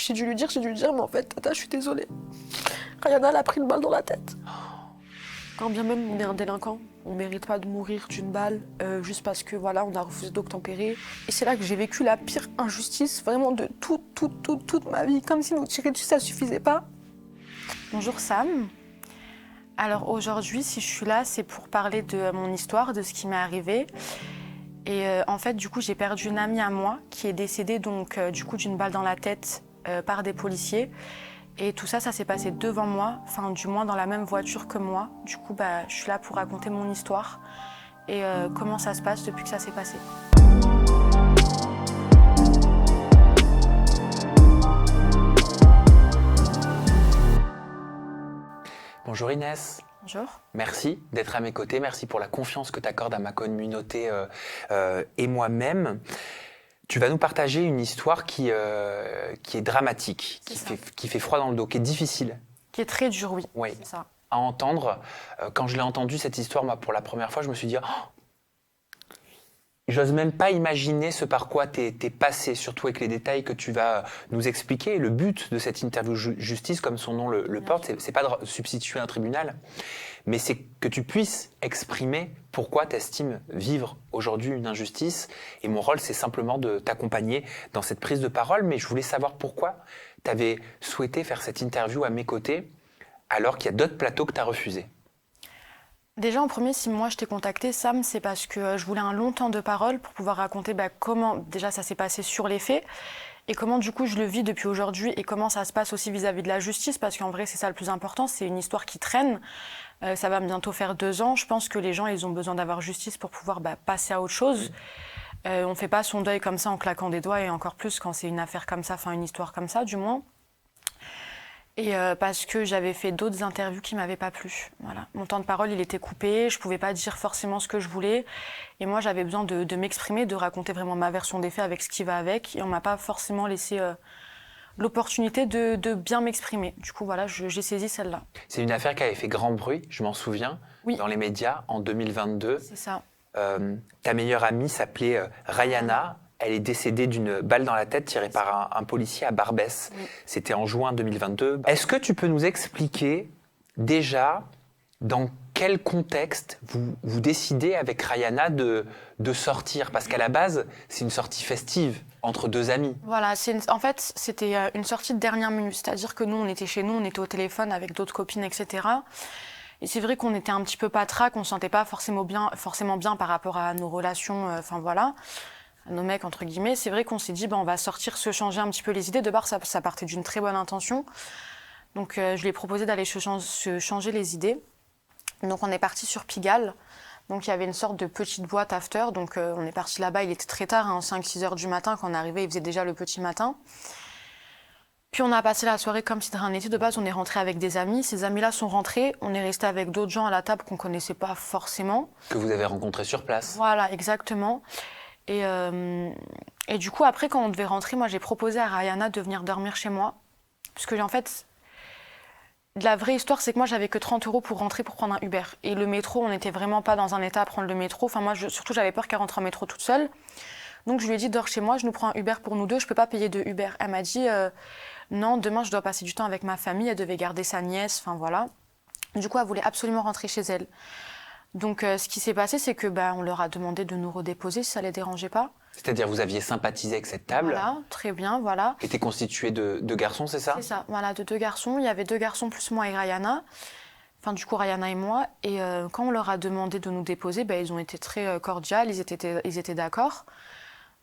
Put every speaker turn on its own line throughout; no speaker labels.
j'ai dû lui dire, mais en fait, tata, je suis désolée. Rayana, elle a pris une balle dans la tête. Quand bien même on est un délinquant, on ne mérite pas de mourir d'une balle juste parce que voilà, on a refusé d'obtempérer. Et c'est là que j'ai vécu la pire injustice vraiment de toute ma vie, comme si nous tirer dessus, ça suffisait pas. Bonjour Sam. Alors aujourd'hui, si je suis là, c'est pour parler de mon histoire, de ce qui m'est arrivé. Et en fait, du coup, j'ai perdu une amie à moi qui est décédée donc du coup d'une balle dans la tête par des policiers. Et tout ça, ça s'est passé devant moi, enfin du moins dans la même voiture que moi. Du coup, je suis là pour raconter mon histoire et comment ça se passe depuis que ça s'est passé.
Bonjour Inès.
Bonjour.
Merci d'être à mes côtés, merci pour la confiance que tu accordes à ma communauté et moi-même. Tu vas nous partager une histoire qui est dramatique, qui fait froid dans le dos, qui est difficile.
Qui est très dure, oui.
Oui.
C'est ça.
À entendre. Quand je l'ai entendue, cette histoire, moi, pour la première fois, je me suis dit j'ose même pas imaginer ce par quoi t'es passé, surtout avec les détails que tu vas nous expliquer. Le but de cette interview justice, comme son nom le porte, c'est pas de substituer un tribunal, mais c'est que tu puisses exprimer pourquoi tu estimes vivre aujourd'hui une injustice. Et mon rôle, c'est simplement de t'accompagner dans cette prise de parole. Mais je voulais savoir pourquoi tu avais souhaité faire cette interview à mes côtés, alors qu'il y a d'autres plateaux que tu as refusés.
Déjà, en premier, si moi je t'ai contacté, Sam, c'est parce que je voulais un long temps de parole pour pouvoir raconter comment déjà ça s'est passé sur les faits et comment du coup je le vis depuis aujourd'hui et comment ça se passe aussi vis-à-vis de la justice, parce qu'en vrai c'est ça le plus important, c'est une histoire qui traîne. Ça va bientôt faire 2 ans. Je pense que les gens, ils ont besoin d'avoir justice pour pouvoir passer à autre chose. On ne fait pas son deuil comme ça en claquant des doigts, et encore plus quand c'est une affaire comme ça, enfin une histoire comme ça du moins. Et parce que j'avais fait d'autres interviews qui ne m'avaient pas plu. Voilà. Mon temps de parole, il était coupé, je ne pouvais pas dire forcément ce que je voulais. Et moi, j'avais besoin de m'exprimer, de raconter vraiment ma version des faits avec ce qui va avec. Et on ne m'a pas forcément laissé l'opportunité de bien m'exprimer. Du coup, voilà, j'ai saisi celle-là.
C'est une affaire qui avait fait grand bruit, je m'en souviens,
oui.
Dans les médias en 2022.
C'est ça.
Ta meilleure amie s'appelait Rayana. Elle est décédée d'une balle dans la tête tirée par un policier à Barbès. Oui. C'était en juin 2022. Est-ce que tu peux nous expliquer déjà dans quel contexte vous décidez avec Rayana de sortir? Parce qu'à la base, c'est une sortie festive entre 2 amis.
Voilà, en fait, c'était une sortie de dernière minute. C'est-à-dire que nous, on était chez nous, on était au téléphone avec d'autres copines, etc. Et c'est vrai qu'on était un petit peu patraque, on ne se sentait pas forcément bien par rapport à nos relations, voilà. Nos mecs, entre guillemets. C'est vrai qu'on s'est dit, on va sortir, se changer un petit peu les idées. De base, ça partait d'une très bonne intention. Donc, je lui ai proposé d'aller se changer les idées. Donc, on est parti sur Pigalle. Donc, il y avait une sorte de petite boîte after. Donc, on est parti là-bas. Il était très tard, 5-6 heures du matin. Quand on arrivait, il faisait déjà le petit matin. Puis, on a passé la soirée comme si de rien n'était. De base, on est rentré avec des amis. Ces amis-là sont rentrés. On est resté avec d'autres gens à la table qu'on ne connaissait pas forcément.
Que vous avez rencontrés sur place.
Voilà, exactement. Et du coup, après, quand on devait rentrer, moi, j'ai proposé à Rayana de venir dormir chez moi. Parce que, en fait, la vraie histoire, c'est que moi, j'avais que 30 € pour rentrer pour prendre un Uber. Et le métro, on n'était vraiment pas dans un état à prendre le métro. Enfin, moi, surtout, j'avais peur qu'elle rentre en métro toute seule. Donc, je lui ai dit, dors chez moi, je nous prends un Uber pour nous deux. Je ne peux pas payer de Uber. Elle m'a dit, non, demain, je dois passer du temps avec ma famille. Elle devait garder sa nièce, enfin, voilà. Du coup, elle voulait absolument rentrer chez elle. Donc, ce qui s'est passé, c'est que on leur a demandé de nous redéposer si ça les dérangeait pas.
C'est-à-dire, vous aviez sympathisé avec cette table.
Voilà, très bien, voilà.
Qui était constituée de 2 garçons, c'est ça?
C'est ça, voilà, de 2 garçons. Il y avait 2 garçons plus moi et Rayana. Enfin, du coup, Rayana et moi. Et quand on leur a demandé de nous déposer, ils ont été très cordiaux, ils étaient d'accord.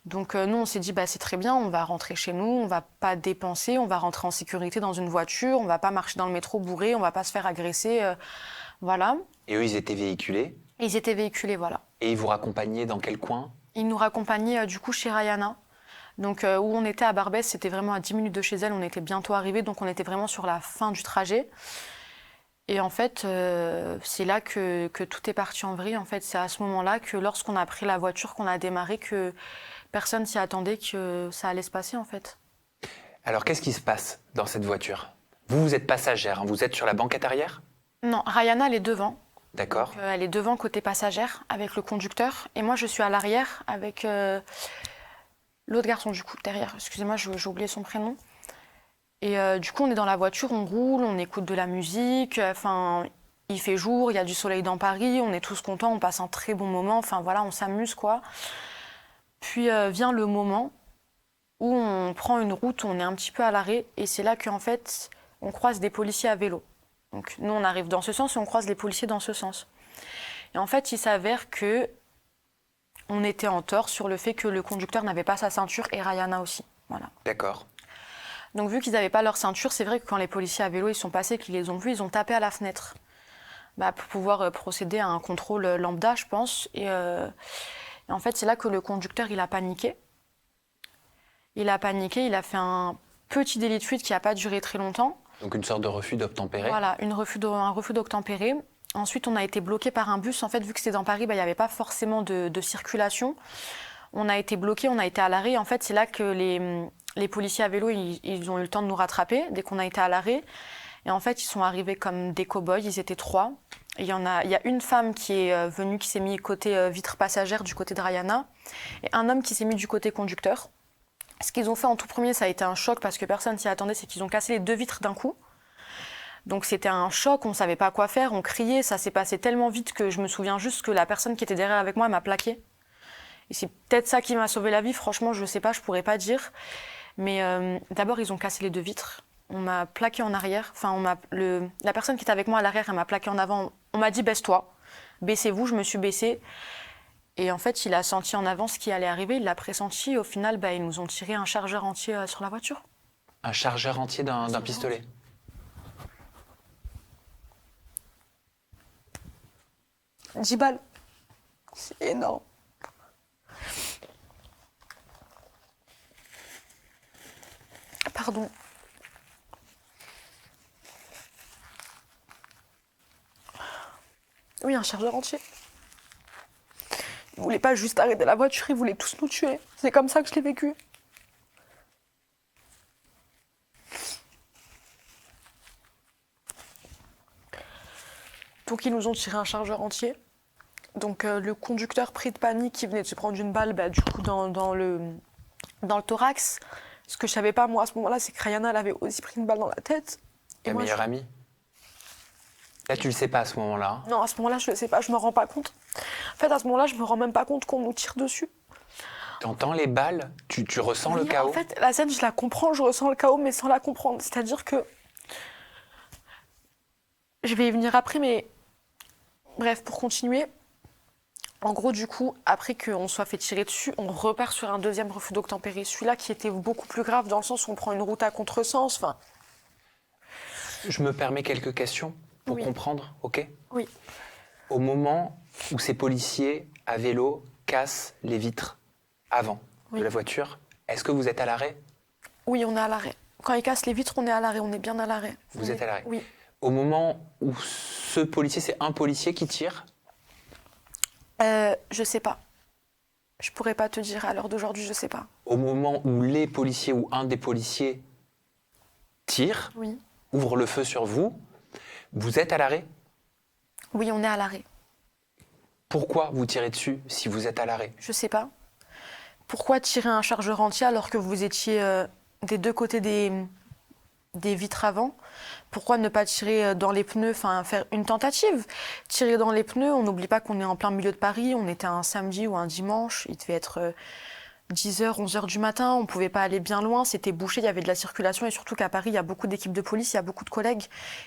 Donc, nous, on s'est dit, c'est très bien, on va rentrer chez nous, on va pas dépenser, on va rentrer en sécurité dans une voiture, on va pas marcher dans le métro bourré, on va pas se faire agresser, voilà.
Et eux, ils étaient véhiculés?
Ils étaient véhiculés, voilà.
Et ils vous raccompagnaient dans quel coin?
Ils nous raccompagnaient du coup chez Rayana. Donc où on était à Barbès, c'était vraiment à 10 minutes de chez elle, on était bientôt arrivés, donc on était vraiment sur la fin du trajet. Et en fait, c'est là que tout est parti en vrille. En fait, c'est à ce moment-là que lorsqu'on a pris la voiture, qu'on a démarré, que personne s'y attendait que ça allait se passer en fait.
Alors qu'est-ce qui se passe dans cette voiture? Vous êtes passagère, vous êtes sur la banquette arrière?
Non, Rayana, elle est devant.
D'accord.
Donc, elle est devant côté passagère avec le conducteur. Et moi, je suis à l'arrière avec l'autre garçon du coup derrière. Excusez-moi, j'ai oublié son prénom. Et du coup, on est dans la voiture, on roule, on écoute de la musique. Enfin, il fait jour, il y a du soleil dans Paris, on est tous contents, on passe un très bon moment. Enfin voilà, on s'amuse quoi. Puis vient le moment où on prend une route, on est un petit peu à l'arrêt, et c'est là qu'en fait, on croise des policiers à vélo. Donc nous, on arrive dans ce sens et on croise les policiers dans ce sens. Et en fait, il s'avère que on était en tort sur le fait que le conducteur n'avait pas sa ceinture et Rayana aussi. Voilà.
D'accord.
Donc vu qu'ils n'avaient pas leur ceinture, c'est vrai que quand les policiers à vélo ils sont passés, qu'ils les ont vus, ils ont tapé à la fenêtre pour pouvoir procéder à un contrôle lambda, je pense. Et en fait, c'est là que le conducteur, il a paniqué. Il a paniqué, il a fait un petit délit de fuite qui n'a pas duré très longtemps.
Donc une sorte de refus d'obtempérer.
Voilà, un refus d'obtempérer. Ensuite, on a été bloqué par un bus. En fait, vu que c'était dans Paris, il n'y avait pas forcément de circulation. On a été bloqué, on a été à l'arrêt. En fait, c'est là que les policiers à vélo, ils ont eu le temps de nous rattraper dès qu'on a été à l'arrêt. Et en fait, ils sont arrivés comme des cow-boys. Ils étaient 3. Et il y a une femme qui est venue, qui s'est mise côté vitre passagère du côté de Rayana, et un homme qui s'est mis du côté conducteur. Ce qu'ils ont fait en tout premier, ça a été un choc parce que personne s'y attendait, c'est qu'ils ont cassé les 2 vitres d'un coup. Donc c'était un choc, on ne savait pas quoi faire, on criait, ça s'est passé tellement vite que je me souviens juste que la personne qui était derrière avec moi m'a plaqué. Et c'est peut-être ça qui m'a sauvé la vie, franchement, je ne sais pas, je ne pourrais pas dire. Mais d'abord, ils ont cassé les 2 vitres. On m'a plaqué en arrière. Enfin, la personne qui était avec moi à l'arrière, elle m'a plaqué en avant. On m'a dit baisse-toi, baissez-vous. Je me suis baissée. Et en fait, il a senti en avant ce qui allait arriver. Il l'a pressenti. Et au final, ils nous ont tiré un chargeur entier sur la voiture.
Un chargeur entier d'un pistolet.
10 balles. C'est énorme. Pardon. Oui, un chargeur entier. Ils voulaient pas juste arrêter la voiture, ils voulaient tous nous tuer. C'est comme ça que je l'ai vécu. Donc ils nous ont tiré un chargeur entier. Donc le conducteur pris de panique qui venait de se prendre une balle du coup dans le thorax. Ce que je savais pas moi à ce moment-là, c'est que Rayana elle avait aussi pris une balle dans la tête.
Ta meilleure amie. Là, tu le sais pas à ce moment-là.
Non, à ce moment-là, je le sais pas, je me rends pas compte. En fait, à ce moment-là, je me rends même pas compte qu'on nous tire dessus.
T'entends les balles, tu ressens le chaos.
En fait, la scène, je la comprends, je ressens le chaos, mais sans la comprendre. C'est-à-dire que je vais y venir après, mais bref, pour continuer. En gros, du coup, après qu'on soit fait tirer dessus, on repart sur un deuxième refus d'obtempérer. Celui-là qui était beaucoup plus grave dans le sens où on prend une route à contresens. Enfin.
Je me permets quelques questions pour comprendre, ok ?
Oui.
Au moment où ces policiers à vélo cassent les vitres avant de la voiture, est-ce que vous êtes à l'arrêt ?
Oui, on est à l'arrêt. Quand ils cassent les vitres, on est à l'arrêt, on est bien à l'arrêt.
Vous êtes à l'arrêt ?
Oui.
Au moment où ce policier, c'est un policier qui tire ?
Je sais pas. Je pourrais pas te dire à l'heure d'aujourd'hui, je sais pas.
Au moment où les policiers ou un des policiers tire, ouvre le feu sur vous, vous êtes à l'arrêt ?
Oui, on est à l'arrêt.
Pourquoi vous tirez dessus si vous êtes à l'arrêt ?
Je sais pas. Pourquoi tirer un chargeur entier alors que vous étiez des 2 côtés des vitres avant ? Pourquoi ne pas tirer dans les pneus, enfin faire une tentative ? Tirer dans les pneus, on n'oublie pas qu'on est en plein milieu de Paris, on était un samedi ou un dimanche, il devait être 10h, 11h du matin, on ne pouvait pas aller bien loin, c'était bouché, il y avait de la circulation et surtout qu'à Paris, il y a beaucoup d'équipes de police, il y a beaucoup de collègues.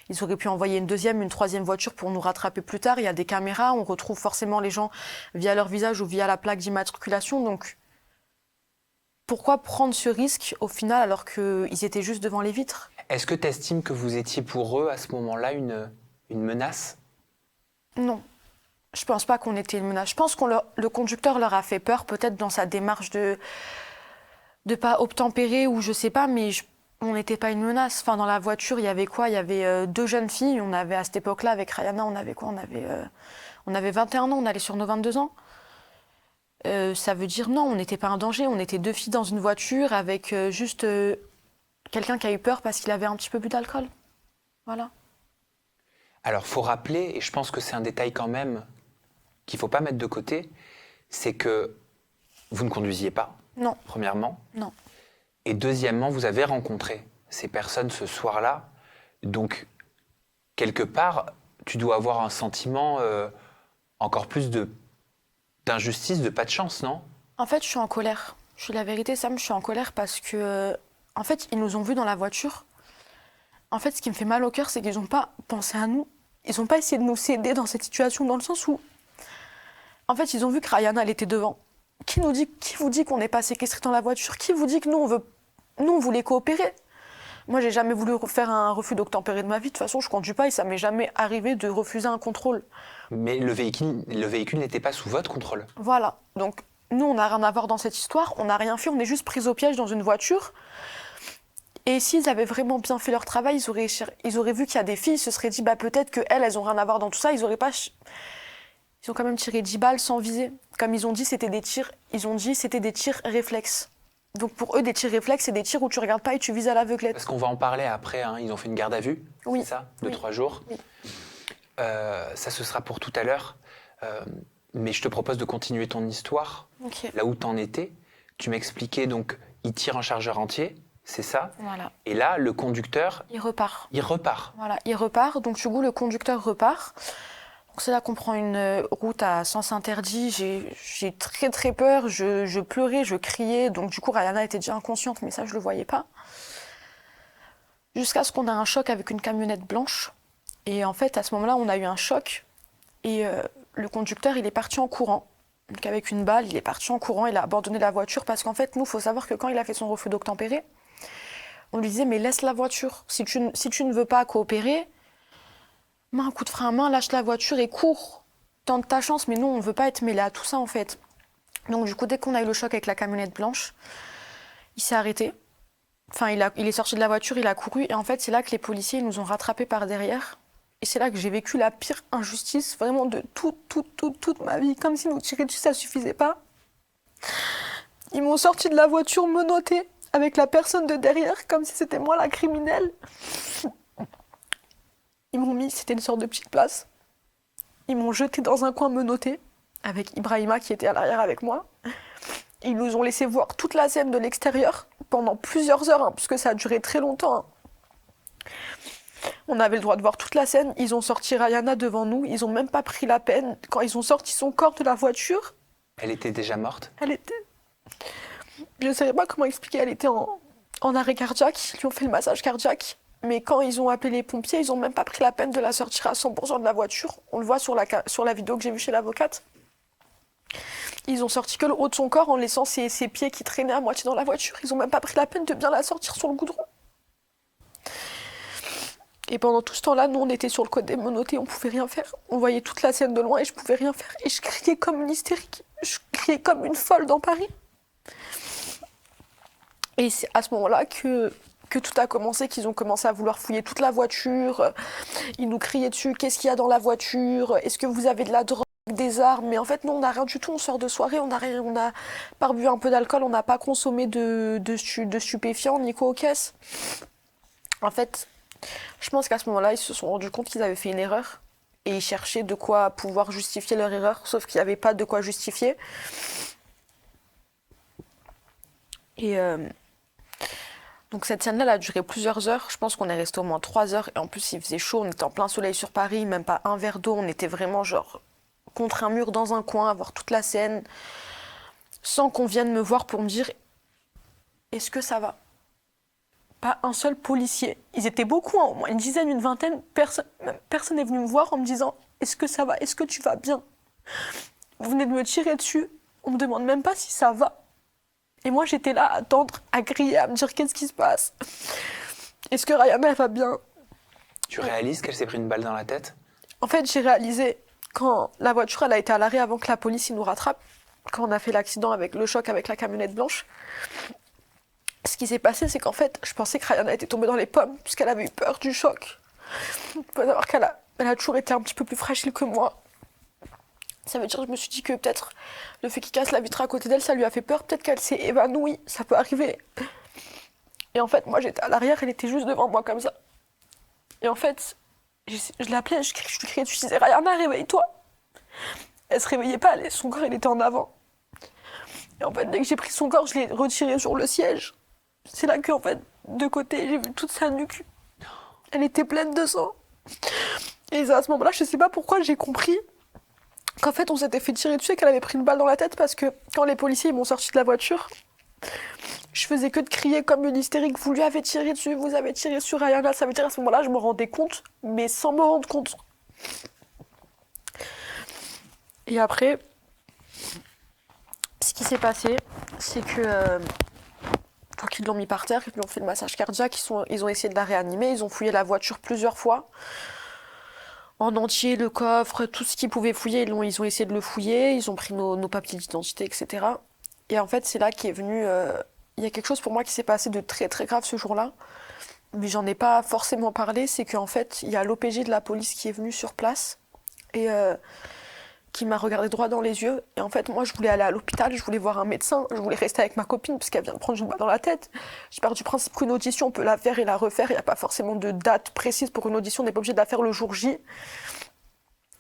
Ils auraient pu envoyer une deuxième, une troisième voiture pour nous rattraper plus tard. Il y a des caméras, on retrouve forcément les gens via leur visage ou via la plaque d'immatriculation. Donc, pourquoi prendre ce risque au final alors qu'ils étaient juste devant les vitres ?
Est-ce que tu estimes que vous étiez pour eux à ce moment-là une menace ?
Non. Je pense pas qu'on était une menace. Je pense que le conducteur leur a fait peur, peut-être dans sa démarche de pas obtempérer ou je sais pas, mais on n'était pas une menace. Enfin, dans la voiture, il y avait quoi ? Il y avait 2 jeunes filles. On avait à cette époque-là, avec Rayana, on avait quoi ? On avait 21 ans, on allait sur nos 22 ans. Ça veut dire non, on n'était pas un danger. On était 2 filles dans une voiture avec juste quelqu'un qui a eu peur parce qu'il avait un petit peu bu d'alcool. Voilà.
Alors, faut rappeler, et je pense que c'est un détail quand même qu'il faut pas mettre de côté, c'est que vous ne conduisiez pas.
Non.
Premièrement.
Non.
Et deuxièmement, vous avez rencontré ces personnes ce soir-là. Donc, quelque part, tu dois avoir un sentiment encore plus d'injustice, de pas de chance, non?
En fait, je suis en colère. Je suis la vérité, Sam, je suis en colère parce que, en fait, ils nous ont vus dans la voiture. En fait, ce qui me fait mal au cœur, c'est qu'ils n'ont pas pensé à nous. Ils n'ont pas essayé de nous aider dans cette situation, dans le sens où, en fait, ils ont vu que Rayana, elle était devant. Qui vous dit qu'on n'est pas séquestré dans la voiture? Qui vous dit que nous, on voulait coopérer? Moi, j'ai jamais voulu faire un refus d'obtempérer de ma vie. De toute façon, je conduis pas et ça m'est jamais arrivé de refuser un contrôle.
Mais le véhicule n'était pas sous votre contrôle.
Voilà. Donc, nous, on n'a rien à voir dans cette histoire. On n'a rien fait. On est juste pris au piège dans une voiture. Et s'ils avaient vraiment bien fait leur travail, ils auraient vu qu'il y a des filles. Ils se seraient dit, bah, peut-être qu'elles, elles ont rien à voir dans tout ça. Ils auraient pas. Ils ont quand même tiré 10 balles sans viser. Comme ils ont dit, c'était des tirs. Ils ont dit, c'était des tirs réflexes. Donc pour eux, des tirs réflexes, c'est des tirs où tu regardes pas et tu vises à l'aveuglette.
Parce qu'on va en parler après, hein. Ils ont fait une garde à vue,
oui.
C'est ça, de 3 jours.
Oui.
Ça, ce sera pour tout à l'heure. Mais je te propose de continuer ton histoire,
Okay.
Là où t'en étais. Tu m'expliquais, donc, il tire un chargeur entier, c'est ça?
Voilà.
Et là, le conducteur...
Il repart.
Voilà,
il repart. Donc du coup, le conducteur repart. Donc c'est là qu'on prend une route à sens interdit. J'ai très très peur. Je pleurais, je criais. Donc du coup, Rayana était déjà inconsciente, mais ça, je le voyais pas. Jusqu'à ce qu'on ait un choc avec une camionnette blanche. Et en fait, à ce moment-là, on a eu un choc. Et le conducteur, il est parti en courant. Donc avec une balle, il est parti en courant. Il a abandonné la voiture parce qu'en fait, nous, il faut savoir que quand il a fait son refus d'obtempérer, on lui disait, mais laisse la voiture. Si tu ne veux pas coopérer, mets un coup de frein à main, lâche la voiture et cours. Tente ta chance, mais nous, on ne veut pas être mêlés à tout ça, en fait. Donc, du coup, dès qu'on a eu le choc avec la camionnette blanche, il s'est arrêté. Enfin, il est sorti de la voiture, il a couru. Et en fait, c'est là que les policiers nous ont rattrapés par derrière. Et c'est là que j'ai vécu la pire injustice, vraiment, de toute ma vie. Comme si nous tirer dessus, ça suffisait pas. Ils m'ont sorti de la voiture menottée, avec la personne de derrière, comme si c'était moi la criminelle. Ils m'ont mis, c'était une sorte de petite place. Ils m'ont jeté dans un coin menotté, avec Ibrahima qui était à l'arrière avec moi. Ils nous ont laissé voir toute la scène de l'extérieur, pendant plusieurs heures, puisque ça a duré très longtemps. On avait le droit de voir toute la scène. Ils ont sorti Rayana devant nous, ils ont même pas pris la peine. Quand ils ont sorti son corps de la voiture...
Elle était déjà morte?
Elle était... Je ne savais pas comment expliquer, elle était en arrêt cardiaque, ils lui ont fait le massage cardiaque. Mais quand ils ont appelé les pompiers, ils n'ont même pas pris la peine de la sortir à 100% de la voiture. On le voit sur la vidéo que j'ai vue chez l'avocate. Ils ont sorti que le haut de son corps en laissant ses pieds qui traînaient à moitié dans la voiture. Ils n'ont même pas pris la peine de bien la sortir sur le goudron. Et pendant tout ce temps-là, nous, on était sur le côté menotté, on pouvait rien faire. On voyait toute la scène de loin et je pouvais rien faire. Et je criais comme une hystérique. Je criais comme une folle dans Paris. Et c'est à ce moment-là que tout a commencé, qu'ils ont commencé à vouloir fouiller toute la voiture. Ils nous criaient dessus, qu'est-ce qu'il y a dans la voiture? Est-ce que vous avez de la drogue, des armes? Mais en fait, non, on n'a rien du tout, on sort de soirée, on n'a pas bu un peu d'alcool, on n'a pas consommé de stupéfiants, ni quoi aux caisses. En fait, je pense qu'à ce moment-là, ils se sont rendus compte qu'ils avaient fait une erreur. Et ils cherchaient de quoi pouvoir justifier leur erreur, sauf qu'il n'y avait pas de quoi justifier. Et... Donc cette scène-là, elle a duré plusieurs heures. Je pense qu'on est resté au moins 3 heures. Et en plus, il faisait chaud. On était en plein soleil sur Paris, même pas un verre d'eau. On était vraiment genre contre un mur dans un coin, à voir toute la scène, sans qu'on vienne me voir pour me dire « Est-ce que ça va ?» Pas un seul policier. Ils étaient beaucoup, au moins une dizaine, une vingtaine. Personne n'est venu me voir en me disant « Est-ce que ça va? Est-ce que tu vas bien ?» Vous venez de me tirer dessus. On me demande même pas si ça va. Et moi, j'étais là à attendre, à crier, à me dire qu'est-ce qui se passe. Est-ce que Rayana, elle va bien?
Tu réalises qu'elle s'est pris une balle dans la tête?
En fait, j'ai réalisé quand la voiture, elle a été à l'arrêt avant que la police nous rattrape, quand on a fait l'accident avec le choc avec la camionnette blanche. Ce qui s'est passé, c'est qu'en fait, je pensais que Rayana était tombée dans les pommes, puisqu'elle avait eu peur du choc. Il faut savoir qu'elle a toujours été un petit peu plus fragile que moi. Ça veut dire que je me suis dit que peut-être le fait qu'il casse la vitre à côté d'elle, ça lui a fait peur. Peut-être qu'elle s'est évanouie, ça peut arriver. Et en fait, moi, j'étais à l'arrière, elle était juste devant moi comme ça. Et en fait, je l'appelais, je lui criais, je disais « Rayana, réveille-toi !» Elle se réveillait pas, son corps, il était en avant. Et en fait, dès que j'ai pris son corps, je l'ai retiré sur le siège. C'est là que, en fait,
de côté, j'ai vu toute sa nuque. Elle était pleine de sang. Et à ce moment-là, je sais pas pourquoi j'ai compris qu'en fait on s'était fait tirer dessus et qu'elle avait pris une balle dans la tête parce que quand les policiers m'ont sorti de la voiture, je faisais que de crier comme une hystérique, vous lui avez tiré dessus, vous avez tiré sur Ayana. Ça veut dire à ce moment-là, je me rendais compte, mais sans me rendre compte. Et après, ce qui s'est passé, c'est que donc ils l'ont mis par terre, ils lui ont fait le massage cardiaque, ils ont essayé de la réanimer, ils ont fouillé la voiture plusieurs fois. En entier, le coffre, tout ce qu'ils pouvaient fouiller, ils ont essayé de le fouiller, ils ont pris nos papiers d'identité, etc. Et en fait, c'est là qu'est venu... il y a quelque chose pour moi qui s'est passé de très très grave ce jour-là, mais j'en ai pas forcément parlé, c'est qu'en fait, il y a l'OPJ de la police qui est venu sur place et qui m'a regardé droit dans les yeux. Et en fait, moi, je voulais aller à l'hôpital, je voulais voir un médecin, je voulais rester avec ma copine parce qu'elle vient de prendre une balle dans la tête. Je pars du principe qu'une audition, on peut la faire et la refaire, il n'y a pas forcément de date précise pour une audition, on n'est pas obligé de la faire le jour J.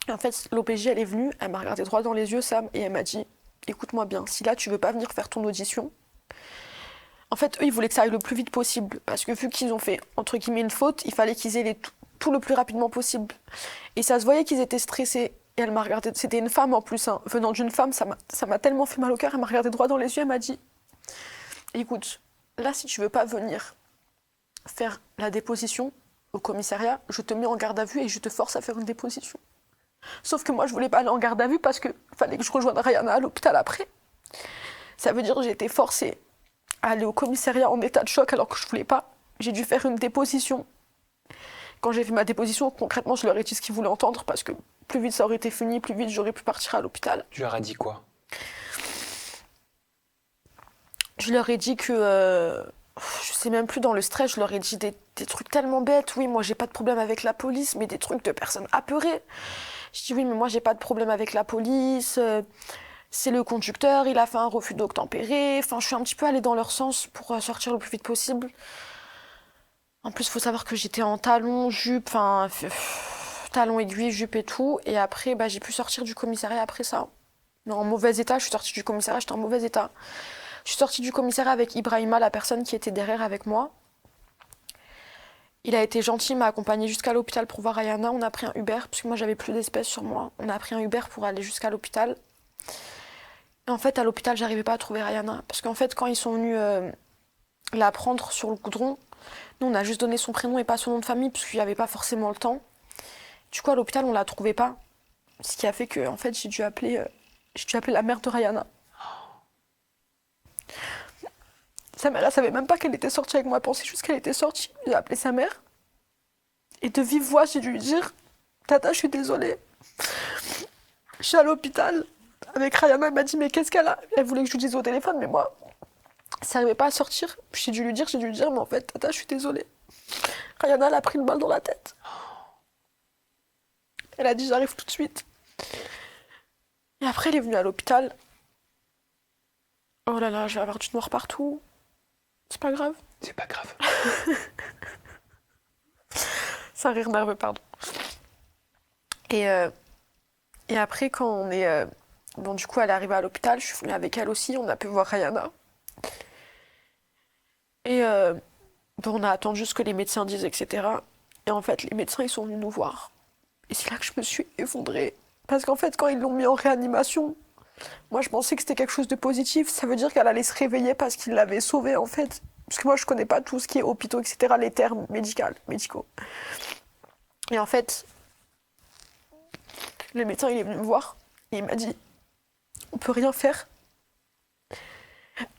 Et en fait, l'OPJ, elle est venue, elle m'a regardé droit dans les yeux, Sam, et elle m'a dit, écoute-moi bien, si là, tu veux pas venir faire ton audition, en fait, eux, ils voulaient que ça aille le plus vite possible. Parce que vu qu'ils ont fait, entre guillemets, une faute, il fallait qu'ils aient tout le plus rapidement possible. Et ça se voyait qu'ils étaient stressés. Et elle m'a regardé, c'était une femme en plus. Hein. Venant d'une femme, ça m'a tellement fait mal au cœur. Elle m'a regardé droit dans les yeux, elle m'a dit, écoute, là, si tu veux pas venir faire la déposition au commissariat, je te mets en garde à vue et je te force à faire une déposition. Sauf que moi, je voulais pas aller en garde à vue parce que fallait que je rejoigne Rayana à l'hôpital après. Ça veut dire que j'ai été forcée à aller au commissariat en état de choc alors que je voulais pas. J'ai dû faire une déposition. Quand j'ai fait ma déposition, concrètement, je leur ai dit ce qu'ils voulaient entendre parce que plus vite ça aurait été fini, plus vite j'aurais pu partir à l'hôpital.
Tu leur as dit quoi?
Je leur ai dit que... je sais même plus, dans le stress, je leur ai dit des trucs tellement bêtes. Oui, moi j'ai pas de problème avec la police, mais des trucs de personnes apeurées. Je dis oui, mais moi j'ai pas de problème avec la police. C'est le conducteur, il a fait un refus d'obtempérer. Enfin, je suis un petit peu allée dans leur sens pour sortir le plus vite possible. En plus, il faut savoir que j'étais en talons, jupe, enfin, talons aiguilles, jupe et tout. Et après, j'ai pu sortir du commissariat après ça. Mais en mauvais état, je suis sortie du commissariat, j'étais en mauvais état. Je suis sortie du commissariat avec Ibrahima, la personne qui était derrière avec moi. Il a été gentil, il m'a accompagnée jusqu'à l'hôpital pour voir Ayana. On a pris un Uber, parce que moi j'avais plus d'espèces sur moi. On a pris un Uber pour aller jusqu'à l'hôpital. Et en fait, à l'hôpital, j'arrivais pas à trouver Ayana. Parce qu'en fait, quand ils sont venus la prendre sur le goudron, nous, on a juste donné son prénom et pas son nom de famille, parce qu'il n'y avait pas forcément le temps. Du coup, à l'hôpital, on la trouvait pas. Ce qui a fait que, en fait, j'ai dû appeler la mère de Rayana. Sa mère, elle savait même pas qu'elle était sortie avec moi. Elle pensait juste qu'elle était sortie. J'ai appelé sa mère. Et de vive voix, j'ai dû lui dire, Tata, je suis désolée. Je suis à l'hôpital avec Rayana. Elle m'a dit, mais qu'est-ce qu'elle a? Elle voulait que je lui dise au téléphone, mais moi, ça n'arrivait pas à sortir. J'ai dû lui dire, mais en fait, Tata, je suis désolée. Rayana, elle a pris une balle dans la tête. Elle a dit, j'arrive tout de suite. Et après, elle est venue à l'hôpital. Oh là là, je vais avoir du noir partout. C'est pas grave.
C'est pas grave.
C'est un rire nerveux, pardon. Et après, quand on est... Bon, du coup, elle est arrivée à l'hôpital, je suis venue avec elle aussi, on a pu voir Rayana. Et on a attendu ce que les médecins disent, etc. Et en fait, les médecins, ils sont venus nous voir. Et c'est là que je me suis effondrée. Parce qu'en fait, quand ils l'ont mis en réanimation, moi, je pensais que c'était quelque chose de positif. Ça veut dire qu'elle allait se réveiller parce qu'ils l'avaient sauvée, en fait. Parce que moi, je connais pas tout ce qui est hôpitaux, etc., les termes médicaux. Et en fait, le médecin, il est venu me voir et il m'a dit, on peut rien faire.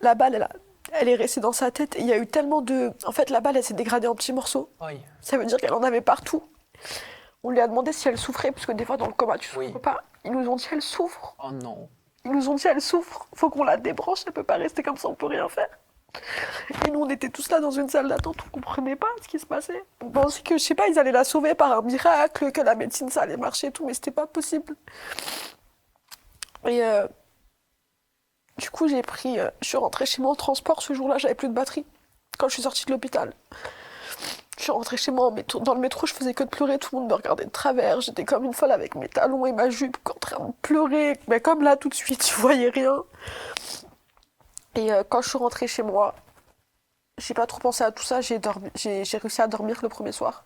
La balle, elle est restée dans sa tête et il y a eu tellement de... En fait, la balle, elle s'est dégradée en petits morceaux.
Oui.
Ça veut dire qu'elle en avait partout. On lui a demandé si elle souffrait, parce que des fois, dans le coma, tu souffres pas. Ils nous ont dit, elle souffre.
Oh non.
Ils nous ont dit, elle souffre. Faut qu'on la débranche, elle peut pas rester comme ça, on peut rien faire. Et nous, on était tous là dans une salle d'attente, on comprenait pas ce qui se passait. On pensait que, je sais pas, ils allaient la sauver par un miracle, que la médecine, ça allait marcher et tout, mais c'était pas possible. Et du coup, je suis rentrée chez moi en transport ce jour-là, j'avais plus de batterie, quand je suis sortie de l'hôpital. Je suis rentrée chez moi dans le métro, je faisais que de pleurer, tout le monde me regardait de travers, j'étais comme une folle avec mes talons et ma jupe, en train de pleurer, mais comme là, tout de suite, je voyais rien. Et quand je suis rentrée chez moi, j'ai pas trop pensé à tout ça, j'ai réussi à dormir le premier soir.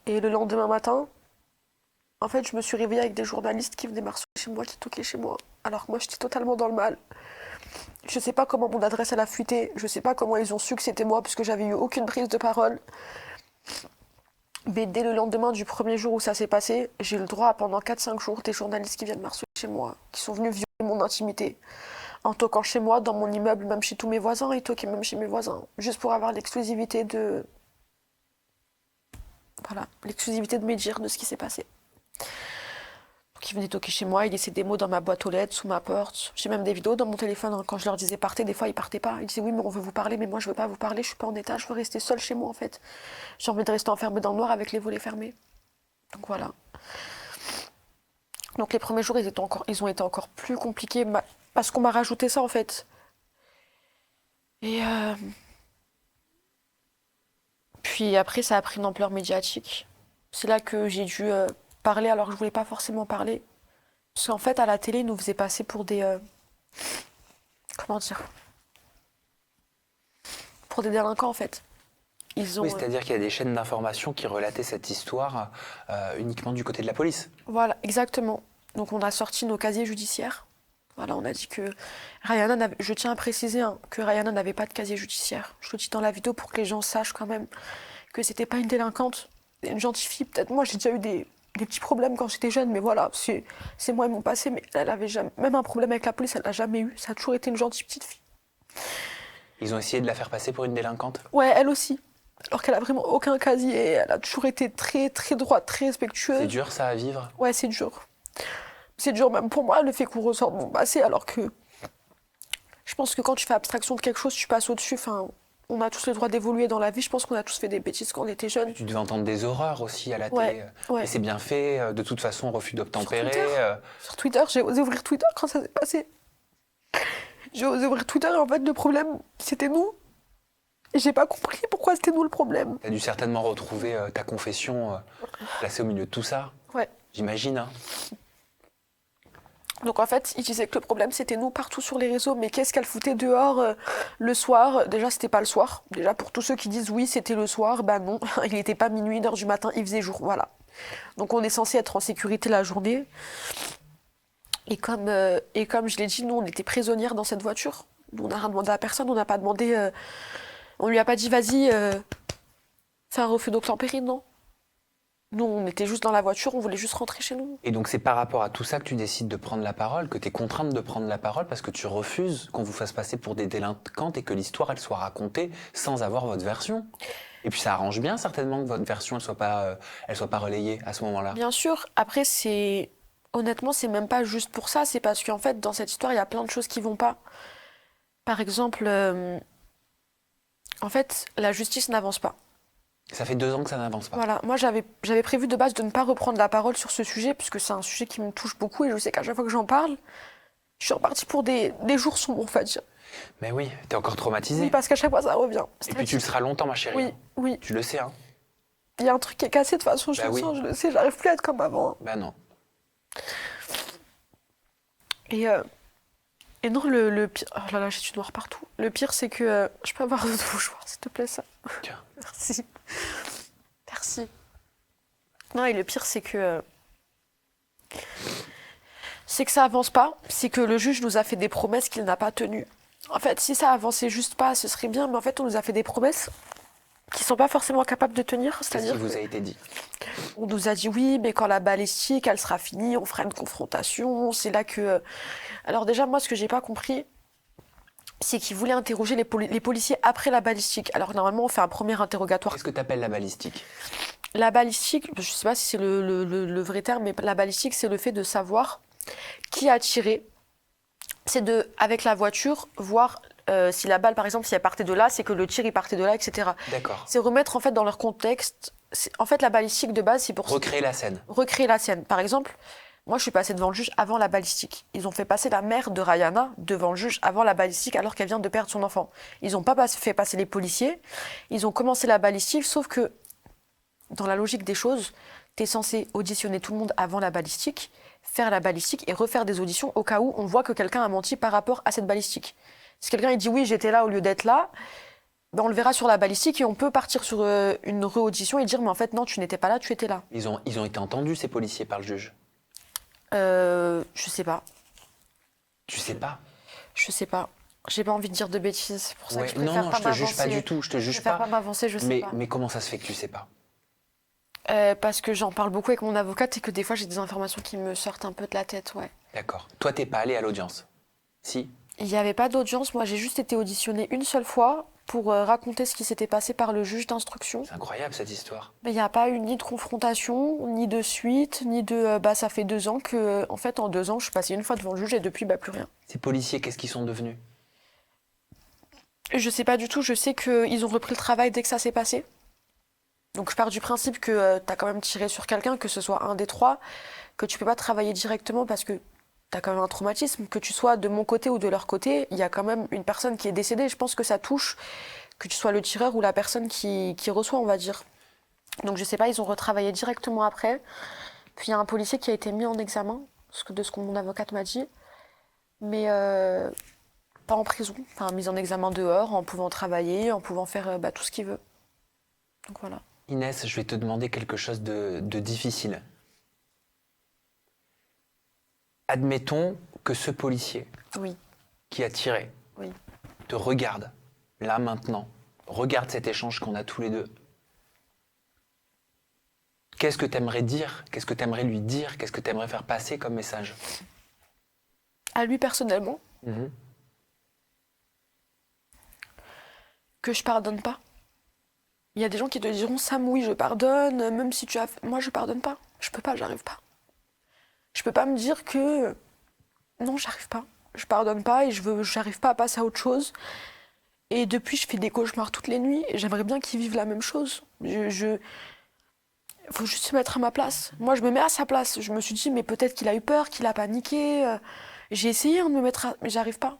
Et le lendemain matin, en fait, je me suis réveillée avec des journalistes qui venaient m'harceler chez moi, qui toquaient chez moi. Alors que moi, j'étais totalement dans le mal. Je sais pas comment mon adresse elle a fuité, je sais pas comment ils ont su que c'était moi, puisque j'avais eu aucune prise de parole. Mais dès le lendemain du premier jour où ça s'est passé, j'ai eu le droit à pendant 4-5 jours des journalistes qui viennent m'harceler chez moi, qui sont venus violer mon intimité. En toquant chez moi, dans mon immeuble, même chez tous mes voisins, ils toquaient même chez mes voisins. Juste pour avoir l'exclusivité de... Voilà, l'exclusivité de me dire de ce qui s'est passé. Donc ils venaient toquer chez moi, ils laissaient des mots dans ma boîte aux lettres, sous ma porte. J'ai même des vidéos dans mon téléphone, hein. Quand je leur disais partez, des fois ils partaient pas. Ils disaient oui mais on veut vous parler, mais moi je veux pas vous parler, je suis pas en état, je veux rester seule chez moi en fait. J'ai envie de rester enfermée dans le noir avec les volets fermés. Donc voilà. Donc les premiers jours ils ont été encore plus compliqués parce qu'on m'a rajouté ça en fait. Et puis après ça a pris une ampleur médiatique. C'est là que j'ai dû parler alors que je voulais pas forcément parler. Parce qu'en fait, à la télé, ils nous faisaient passer pour des... comment dire? Pour des délinquants, en fait. Ils ont...
Oui, c'est-à-dire qu'il y a des chaînes d'information qui relataient cette histoire uniquement du côté de la police.
Voilà, exactement. Donc on a sorti nos casiers judiciaires. Voilà, on a dit que je tiens à préciser hein, que Rayana n'avait pas de casier judiciaire. Je le dis dans la vidéo pour que les gens sachent quand même que c'était pas une délinquante, une gentille fille. Peut-être moi j'ai déjà eu des petits problèmes quand j'étais jeune, mais voilà, c'est moi et mon passé. Mais elle avait jamais, même un problème avec la police, elle l'a jamais eu. Ça a toujours été une gentille petite fille.
Ils ont essayé de la faire passer pour une délinquante?
Ouais, elle aussi. Alors qu'elle a vraiment aucun casier, elle a toujours été très très droite, très respectueuse.
C'est dur ça à vivre?
Ouais, c'est dur. C'est dur même pour moi le fait qu'on ressorte mon passé, alors que je pense que quand tu fais abstraction de quelque chose, tu passes au-dessus. Enfin, on a tous le droit d'évoluer dans la vie. Je pense qu'on a tous fait des bêtises quand on était jeunes.
Tu devais entendre des horreurs aussi à la
Ouais,
télé.
ouais.
Et c'est bien fait, de toute façon, refus d'obtempérer.
Sur Twitter, j'ai osé ouvrir Twitter quand ça s'est passé. J'ai osé ouvrir Twitter et en fait, le problème, c'était nous. Et j'ai pas compris pourquoi c'était nous le problème.
Tu as dû certainement retrouver ta confession placée au milieu de tout ça.
Ouais.
J'imagine. Hein.
Donc en fait, ils disaient que le problème c'était nous partout sur les réseaux, mais qu'est-ce qu'elle foutait dehors le soir? Déjà, c'était pas le soir. Déjà, pour tous ceux qui disent oui, c'était le soir, bah non, il n'était pas minuit, 1h du matin, il faisait jour, voilà. Donc on est censé être en sécurité la journée. Et comme je l'ai dit, nous on était prisonnières dans cette voiture. Nous, on n'a rien demandé à personne, on n'a pas demandé. On lui a pas dit vas-y, fais un refus d'obtempérer, non. Nous, on était juste dans la voiture, on voulait juste rentrer chez nous.
Et donc c'est par rapport à tout ça que tu décides de prendre la parole, que tu es contrainte de prendre la parole parce que tu refuses qu'on vous fasse passer pour des délinquantes et que l'histoire elle soit racontée sans avoir votre version. Et puis ça arrange bien certainement que votre version elle soit pas relayée à ce moment-là.
Bien sûr, après honnêtement, c'est même pas juste pour ça, c'est parce qu'en fait, dans cette histoire, il y a plein de choses qui vont pas. Par exemple, en fait, la justice n'avance pas.
Ça fait 2 ans que ça n'avance pas.
Voilà, moi j'avais prévu de base de ne pas reprendre la parole sur ce sujet, puisque c'est un sujet qui me touche beaucoup, et je sais qu'à chaque fois que j'en parle, je suis repartie pour des jours sombres, en fait.
Mais oui, t'es encore traumatisée.
Oui, parce qu'à chaque fois, ça revient.
Et puis tu le seras longtemps, ma chérie.
Oui, oui.
Tu le sais, hein.
Il y a un truc qui est cassé, de toute façon, je
Bah
le
oui.
sens, je le sais, j'arrive plus à être comme avant.
Bah non.
Et non, le pire... Oh là là, j'ai du noir partout. Le pire, c'est que... je peux avoir d'autres mouchoirs, s'il te plaît, ça.
Tiens.
Merci. Merci. Non, et le pire, c'est que... c'est que ça avance pas. C'est que le juge nous a fait des promesses qu'il n'a pas tenues. En fait, si ça avançait juste pas, ce serait bien. Mais en fait, on nous a fait des promesses qui sont pas forcément capables de tenir.
Qu'est-ce
C'est-à-dire
qui vous a été dit?
on nous a dit oui, mais quand la balistique, elle sera finie, on fera une confrontation. C'est là que... Alors déjà, moi, ce que j'ai pas compris, c'est qu'ils voulaient interroger les policiers après la balistique. Alors normalement, on fait un premier interrogatoire.
Qu'est-ce que t'appelles la balistique?
La balistique, je sais pas si c'est le vrai terme, mais la balistique, c'est le fait de savoir qui a tiré. C'est avec la voiture, voir si la balle, par exemple, si elle partait de là, c'est que le tir, il partait de là, etc.
D'accord.
C'est remettre, en fait, dans leur contexte... En fait, la balistique, de base, c'est pour...
Recréer la scène.
Recréer la scène. Par exemple, moi, je suis passée devant le juge avant la balistique. Ils ont fait passer la mère de Rayana devant le juge avant la balistique, alors qu'elle vient de perdre son enfant. Ils n'ont pas fait passer les policiers. Ils ont commencé la balistique, sauf que, dans la logique des choses, tu es censé auditionner tout le monde avant la balistique, faire la balistique et refaire des auditions au cas où on voit que quelqu'un a menti par rapport à cette balistique. Si quelqu'un il dit oui, j'étais là au lieu d'être là, ben, on le verra sur la balistique et on peut partir sur une réaudition et dire mais en fait non, tu n'étais pas là, tu étais là.
Ils ont été entendus, ces policiers, par le juge?
Je sais pas.
Tu sais pas?
Je sais pas. J'ai pas envie de dire de bêtises. C'est pour ça que je préfère
Non,
pas
je te juge pas
m'avancer.
du tout, je te
Je
juge
préfère
pas.
pas m'avancer, je sais pas.
Mais comment ça se fait que tu sais pas?
Parce que j'en parle beaucoup avec mon avocate et que des fois j'ai des informations qui me sortent un peu de la tête, ouais.
D'accord. Toi, t'es pas allé à l'audience? Si?
Il n'y avait pas d'audience, moi j'ai juste été auditionnée une seule fois pour raconter ce qui s'était passé par le juge d'instruction.
C'est incroyable cette histoire.
Mais il n'y a pas eu ni de confrontation, ni de suite, ni de ça fait 2 ans que, en fait en 2 ans je suis passée une fois devant le juge et depuis plus rien.
Ces policiers, qu'est-ce qu'ils sont devenus?
Je sais pas du tout, je sais qu'ils ont repris le travail dès que ça s'est passé. Donc je pars du principe que t'as quand même tiré sur quelqu'un, que ce soit un des 3, que tu peux pas travailler directement parce que t'as quand même un traumatisme, que tu sois de mon côté ou de leur côté, il y a quand même une personne qui est décédée. Je pense que ça touche, que tu sois le tireur ou la personne qui reçoit, on va dire. Donc je sais pas, ils ont retravaillé directement après. Puis il y a un policier qui a été mis en examen, de ce que mon avocate m'a dit, mais pas en prison, enfin mis en examen dehors, en pouvant travailler, en pouvant faire tout ce qu'il veut. Donc voilà.
Inès, je vais te demander quelque chose de difficile. Admettons que ce policier
Oui,
qui a tiré
oui.
te regarde, là maintenant, regarde cet échange qu'on a tous les deux. Qu'est-ce que tu aimerais dire? Qu'est-ce que tu aimerais lui dire? Qu'est-ce que tu aimerais faire passer comme message?
À lui personnellement,
Mhm.
que je pardonne pas. Il y a des gens qui te diront Sam, oui, je pardonne, même si tu as. Moi, je pardonne pas. Je peux pas, j'arrive pas. Je peux pas me dire que. Non, j'arrive pas. Je pardonne pas et j'arrive pas à passer à autre chose. Et depuis, je fais des cauchemars toutes les nuits et j'aimerais bien qu'ils vivent la même chose. Faut juste se mettre à ma place. Moi, je me mets à sa place. Je me suis dit, mais peut-être qu'il a eu peur, qu'il a paniqué. J'ai essayé de me mettre à. Mais j'arrive pas.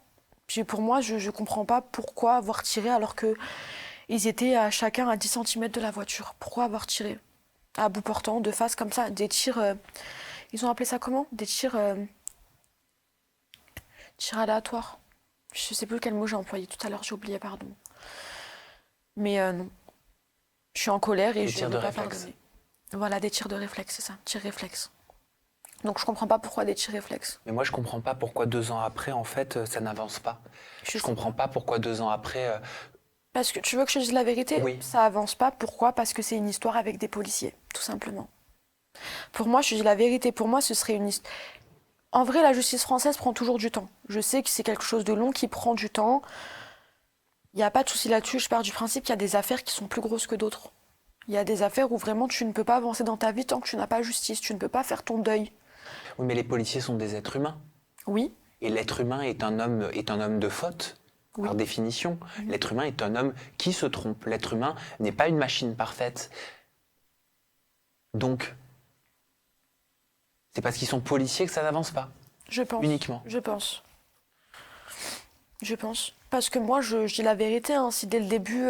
Pour moi, je comprends pas pourquoi avoir tiré alors que. Ils étaient à chacun à 10 centimètres de la voiture. Pourquoi avoir tiré? À bout portant, de face comme ça, des tirs... ils ont appelé ça comment? Des tirs... tirs aléatoires. Je sais plus quel mot j'ai employé tout à l'heure, j'ai oublié, pardon. Mais non. Je suis en colère et
Des
je
tirs
ne veux
de
pas
réflexe.
pardonner. Voilà, des tirs de réflexe, c'est ça, tirs réflexes. Donc je comprends pas pourquoi des tirs réflexes.
Mais moi, je comprends pas pourquoi 2 ans après, en fait, ça n'avance pas. Je
sais
comprends pas pourquoi 2 ans après...
Parce que tu veux que je te dise la vérité?
Oui.
Ça avance pas. Pourquoi? Parce que c'est une histoire avec des policiers, tout simplement. Pour moi, je te dis la vérité. Pour moi, ce serait une histoire. En vrai, la justice française prend toujours du temps. Je sais que c'est quelque chose de long qui prend du temps. Il n'y a pas de souci là-dessus. Je pars du principe qu'il y a des affaires qui sont plus grosses que d'autres. Il y a des affaires où vraiment tu ne peux pas avancer dans ta vie tant que tu n'as pas justice. Tu ne peux pas faire ton deuil.
Oui, mais les policiers sont des êtres humains.
Oui,
Et l'être humain est un homme de faute,
Oui.
par définition. L'être humain est un homme qui se trompe. L'être humain n'est pas une machine parfaite. Donc, c'est parce qu'ils sont policiers que ça n'avance pas,
je pense.
uniquement.
Je pense. Je pense. Parce que moi, je dis la vérité. Hein, si dès le début,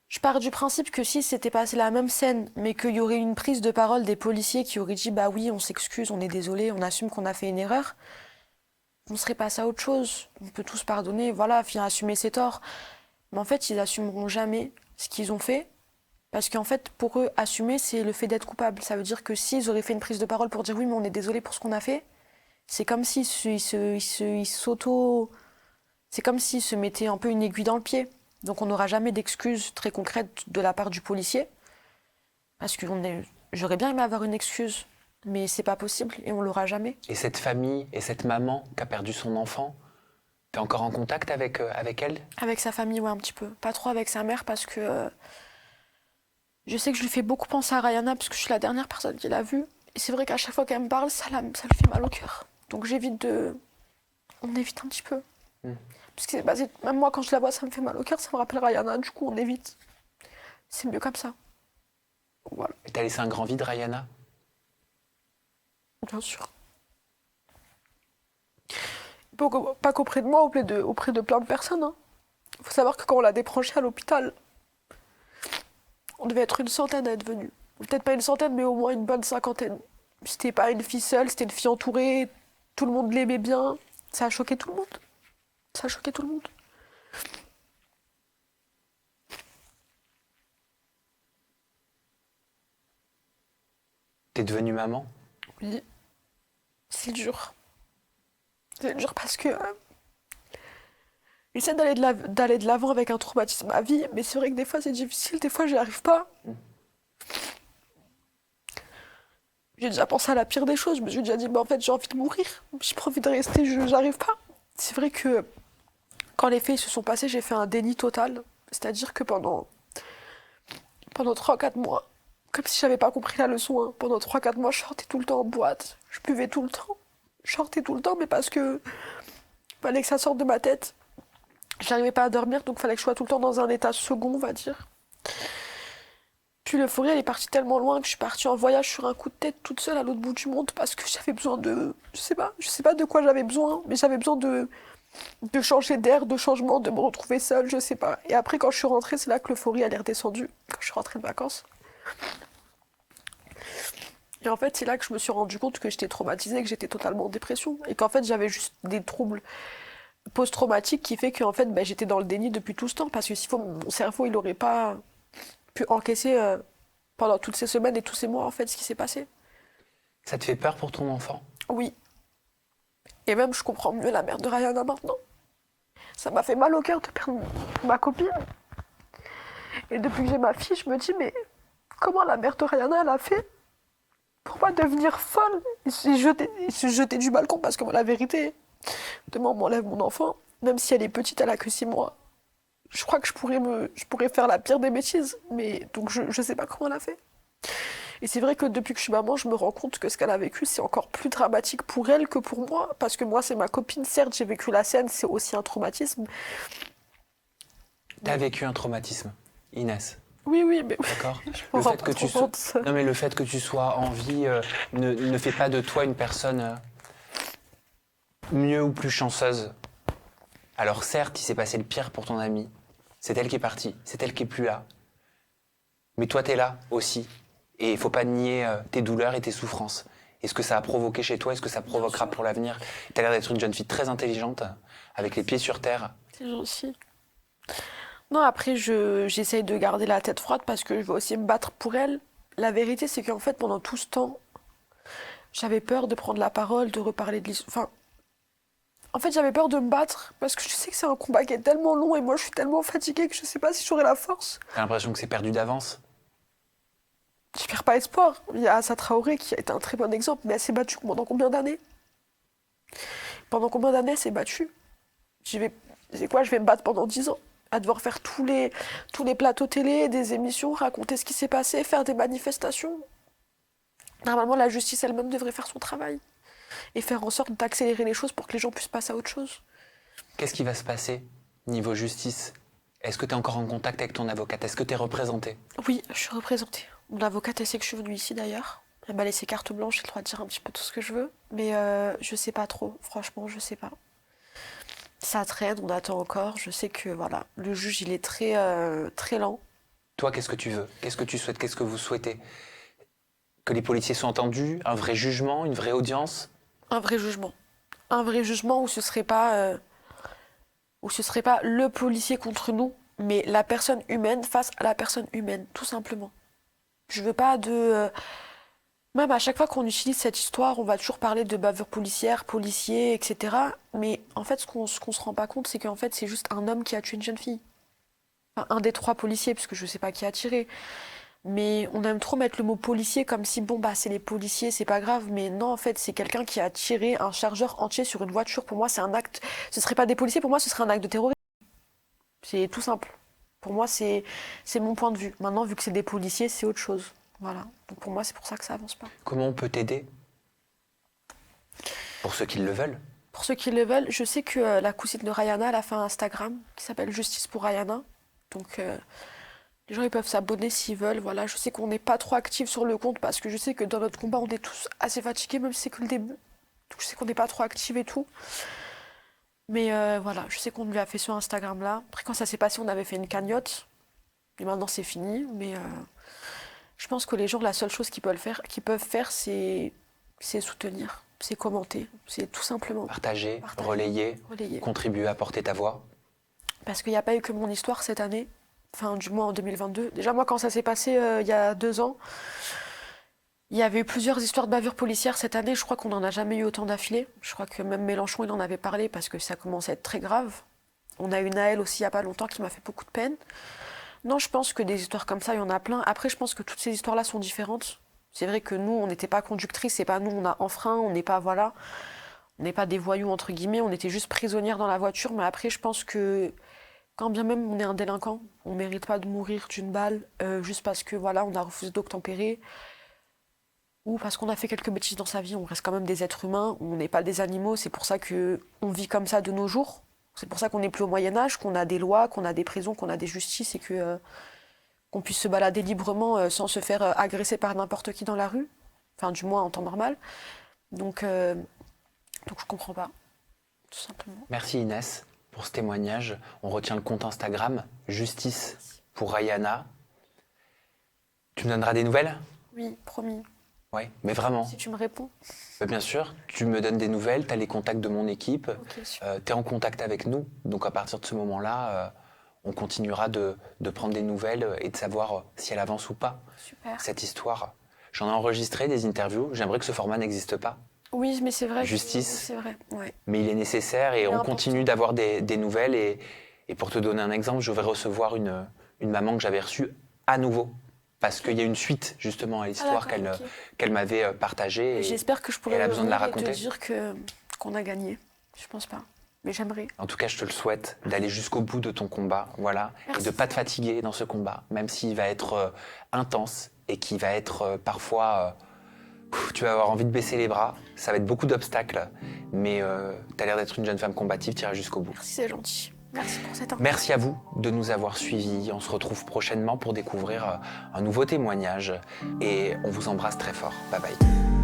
je pars du principe que si c'était passé la même scène, mais qu'il y aurait une prise de parole des policiers qui auraient dit bah oui, on s'excuse, on est désolé, on assume qu'on a fait une erreur, on serait passé à autre chose. On peut tous pardonner, voilà, assumer ses torts. Mais en fait, ils assumeront jamais ce qu'ils ont fait. Parce qu'en fait, pour eux, assumer, c'est le fait d'être coupable. Ça veut dire que s'ils auraient fait une prise de parole pour dire oui, mais on est désolé pour ce qu'on a fait, c'est comme s'ils s'auto... C'est comme s'ils se mettaient un peu une aiguille dans le pied. Donc on n'aura jamais d'excuses très concrètes de la part du policier. Parce que j'aurais bien aimé avoir une excuse, mais c'est pas possible et on l'aura jamais.
Et cette famille et cette maman qui a perdu son enfant, t'es encore en contact avec elle?
Avec sa famille, ouais, un petit peu. Pas trop avec sa mère parce que... je sais que je lui fais beaucoup penser à Rayana parce que je suis la dernière personne qui l'a vue. Et c'est vrai qu'à chaque fois qu'elle me parle, ça lui fait mal au cœur. Donc on évite un petit peu. Parce que même moi, quand je la vois, ça me fait mal au cœur, ça me rappelle Rayana, du coup, on évite. C'est mieux comme ça. Voilà,
Et t'as laissé un grand vide, Rayana?
bien sûr. Pas qu'auprès de moi, auprès de plein de personnes. Hein. Faut savoir que quand on l'a débranchée à l'hôpital, on devait être une centaine à être venus. Peut-être pas une centaine, mais au moins une bonne cinquantaine. C'était pas une fille seule, c'était une fille entourée, tout le monde l'aimait bien. Ça a choqué tout le monde. Ça a choqué tout le monde.
T'es devenue maman?
Oui, c'est dur. C'est dur parce que j'essaie d'aller de l'avant avec un traumatisme à vie, mais c'est vrai que des fois c'est difficile, des fois j'y arrive pas. J'ai déjà pensé à la pire des choses, je me suis déjà dit, bah en fait j'ai envie de mourir, j'ai pas envie de rester, j'arrive pas. C'est vrai que quand les faits se sont passés, j'ai fait un déni total, c'est-à-dire que pendant 3 ou 4 mois, comme si j'avais pas compris la leçon, hein, pendant 3 ou 4 mois je sortais tout le temps en boîte, je buvais tout le temps, je sortais tout le temps, mais parce que fallait que ça sorte de ma tête. J'arrivais pas à dormir, donc fallait que je sois tout le temps dans un état second, on va dire. Puis l'euphorie, elle est partie tellement loin que je suis partie en voyage sur un coup de tête toute seule à l'autre bout du monde parce que j'avais besoin de... Je sais pas de quoi j'avais besoin, mais j'avais besoin de changer d'air, de changement, de me retrouver seule, je sais pas. Et après, quand je suis rentrée, c'est là que l'euphorie, elle est redescendue, quand je suis rentrée de vacances. Et en fait, c'est là que je me suis rendu compte que j'étais traumatisée, que j'étais totalement en dépression. Et qu'en fait, j'avais juste des troubles post-traumatique qui fait que en fait, j'étais dans le déni depuis tout ce temps parce que s'il faut mon cerveau il aurait pas pu encaisser pendant toutes ces semaines et tous ces mois en fait ce qui s'est passé.
Ça te fait peur pour ton enfant?
Oui. Et même je comprends mieux la mère de Rihanna maintenant. Ça m'a fait mal au cœur de perdre ma copine. Et depuis que j'ai ma fille, je me dis mais comment la mère de Rihanna elle a fait pour pas devenir folle et se jeter du balcon parce que la vérité, demain on m'enlève mon enfant, même si elle est petite, elle a que 6 mois. Je crois que je pourrais faire la pire des bêtises, mais donc je sais pas comment elle a fait. Et c'est vrai que depuis que je suis maman, je me rends compte que ce qu'elle a vécu, c'est encore plus dramatique pour elle que pour moi, parce que moi, c'est ma copine, certes, j'ai vécu la scène, c'est aussi un traumatisme.
T'as vécu un traumatisme, Inès.
Oui, oui, mais
D'accord.
je me rends pas trop compte.
Non, mais le fait que tu sois en vie ne fait pas de toi une personne mieux ou plus chanceuse. Alors certes, il s'est passé le pire pour ton amie. C'est elle qui est partie, c'est elle qui est plus là. Mais toi, t'es là aussi. Et il faut pas nier tes douleurs et tes souffrances. Et ce que ça a provoqué chez toi, et ce que ça provoquera pour l'avenir. T'as l'air d'être une jeune fille très intelligente, avec les pieds sur terre.
C'est gentil. Non, après, j'essaye de garder la tête froide parce que je veux aussi me battre pour elle. La vérité, c'est qu'en fait, pendant tout ce temps, j'avais peur de prendre la parole, de reparler de l'histoire. Enfin, en fait, j'avais peur de me battre parce que je sais que c'est un combat qui est tellement long et moi, je suis tellement fatiguée que je sais pas si j'aurai la force.
T'as l'impression que c'est perdu d'avance.
Je perds pas espoir. Il y a Assa Traoré qui a été un très bon exemple, mais elle s'est battue pendant combien d'années? Pendant combien d'années elle s'est battue? C'est quoi, je vais me battre pendant 10 ans? À devoir faire tous les plateaux télé, des émissions, raconter ce qui s'est passé, faire des manifestations. Normalement, la justice elle-même devrait faire son travail et faire en sorte d'accélérer les choses pour que les gens puissent passer à autre chose.
Qu'est-ce qui va se passer niveau justice? Est-ce que tu es encore en contact avec ton avocate? Est-ce que tu es représentée?
Oui, je suis représentée. Mon avocate, elle sait que je suis venue ici d'ailleurs. Elle m'a laissé carte blanche, j'ai le droit de dire un petit peu tout ce que je veux. Mais je sais pas trop, franchement, je sais pas. Ça traîne, on attend encore. Je sais que voilà, le juge, il est très lent.
Toi, qu'est-ce que tu veux? Qu'est-ce que tu souhaites? Qu'est-ce que vous souhaitez? Que les policiers soient entendus? Un vrai jugement? Une vraie audience?
Un vrai jugement. Un vrai jugement où ce serait pas le policier contre nous, mais la personne humaine face à la personne humaine, tout simplement. Je veux pas de... Même à chaque fois qu'on utilise cette histoire, on va toujours parler de bavure policière, policier, etc. Mais en fait, ce qu'on se rend pas compte, c'est qu'en fait, c'est juste un homme qui a tué une jeune fille. Enfin, un des 3 policiers, parce que je sais pas qui a tiré. Mais on aime trop mettre le mot policier comme si, bon, bah, c'est les policiers, c'est pas grave. Mais non, en fait, c'est quelqu'un qui a tiré un chargeur entier sur une voiture. Pour moi, c'est un acte... Ce serait pas des policiers, pour moi, ce serait un acte de terrorisme. C'est tout simple. Pour moi, c'est mon point de vue. Maintenant, vu que c'est des policiers, c'est autre chose. Voilà. Donc pour moi, c'est pour ça que ça avance pas.
Comment on peut t'aider? Pour ceux qui le veulent.
Pour ceux qui le veulent, je sais que la cousine de Rihanna, elle a fait un Instagram qui s'appelle Justice pour Rihanna. Donc les gens ils peuvent s'abonner s'ils veulent. Voilà, je sais qu'on n'est pas trop actifs sur le compte parce que je sais que dans notre combat, on est tous assez fatigués, même si c'est que le début. Donc je sais qu'on n'est pas trop actifs et tout. Mais voilà, je sais qu'on lui a fait sur Instagram là. Après, quand ça s'est passé, on avait fait une cagnotte. Et maintenant, c'est fini. Mais je pense que les gens, la seule chose qu'ils peuvent faire, c'est soutenir. c'est commenter, c'est tout simplement
Partager,
Partager.
relayer,
relayer.
contribuer à porter ta voix.
Parce qu'il n'y a pas eu que mon histoire cette année, enfin du moins en 2022. Déjà moi quand ça s'est passé il y a 2 ans, il y avait eu plusieurs histoires de bavures policières cette année, je crois qu'on n'en a jamais eu autant d'affilée. Je crois que même Mélenchon il en avait parlé parce que ça commence à être très grave. On a eu Naël aussi il n'y a pas longtemps qui m'a fait beaucoup de peine. Non, je pense que des histoires comme ça, il y en a plein. Après, je pense que toutes ces histoires-là sont différentes. C'est vrai que nous, on n'était pas conductrices, c'est pas nous, on a enfreint, on n'est pas, voilà, on n'est pas des voyous, entre guillemets, on était juste prisonnières dans la voiture. Mais après, je pense que quand bien même on est un délinquant, on ne mérite pas de mourir d'une balle juste parce que, voilà, on a refusé d'obtempérer ou parce qu'on a fait quelques bêtises dans sa vie. On reste quand même des êtres humains, on n'est pas des animaux, c'est pour ça qu'on vit comme ça de nos jours. C'est pour ça qu'on n'est plus au Moyen-Âge, qu'on a des lois, qu'on a des prisons, qu'on a des justices et qu'on puisse se balader librement sans se faire agresser par n'importe qui dans la rue. Enfin, du moins en temps normal. Donc je comprends pas, tout simplement.
Merci Inès pour ce témoignage. On retient le compte Instagram, Justice pour Rayana. Tu me donneras des nouvelles ?
Oui, promis.
Oui, mais vraiment.
Si tu me réponds.
Bien sûr, tu me donnes des nouvelles, tu as les contacts de mon équipe,
Ok, super.
tu es en contact avec nous. Donc à partir de ce moment-là, on continuera de prendre des nouvelles et de savoir si elle avance ou pas,
Super.
cette histoire. J'en ai enregistré des interviews, j'aimerais que ce format n'existe pas,
Oui, mais c'est vrai.
Justice.
C'est vrai, ouais.
mais il est nécessaire et
Il est
on
important.
continue d'avoir des nouvelles. Et pour te donner un exemple, je vais recevoir une maman que j'avais reçue à nouveau. Parce qu'il y a une suite justement à l'histoire
d'accord, ok.
qu'elle m'avait partagée. Et
J'espère que je pourrai
elle a besoin de la
revenir et
raconter.
te dire qu'on a gagné. Je pense pas. Mais j'aimerais.
En tout cas, je te le souhaite, d'aller jusqu'au bout de ton combat, voilà,
Merci.
et de ne pas te fatiguer dans ce combat, même s'il va être intense et qu'il va être parfois... tu vas avoir envie de baisser les bras, ça va être beaucoup d'obstacles, mais tu as l'air d'être une jeune femme combative, tu iras jusqu'au bout.
Merci, c'est gentil. Merci pour cette info.
Merci à vous de nous avoir suivis. On se retrouve prochainement pour découvrir un nouveau témoignage et on vous embrasse très fort. Bye bye.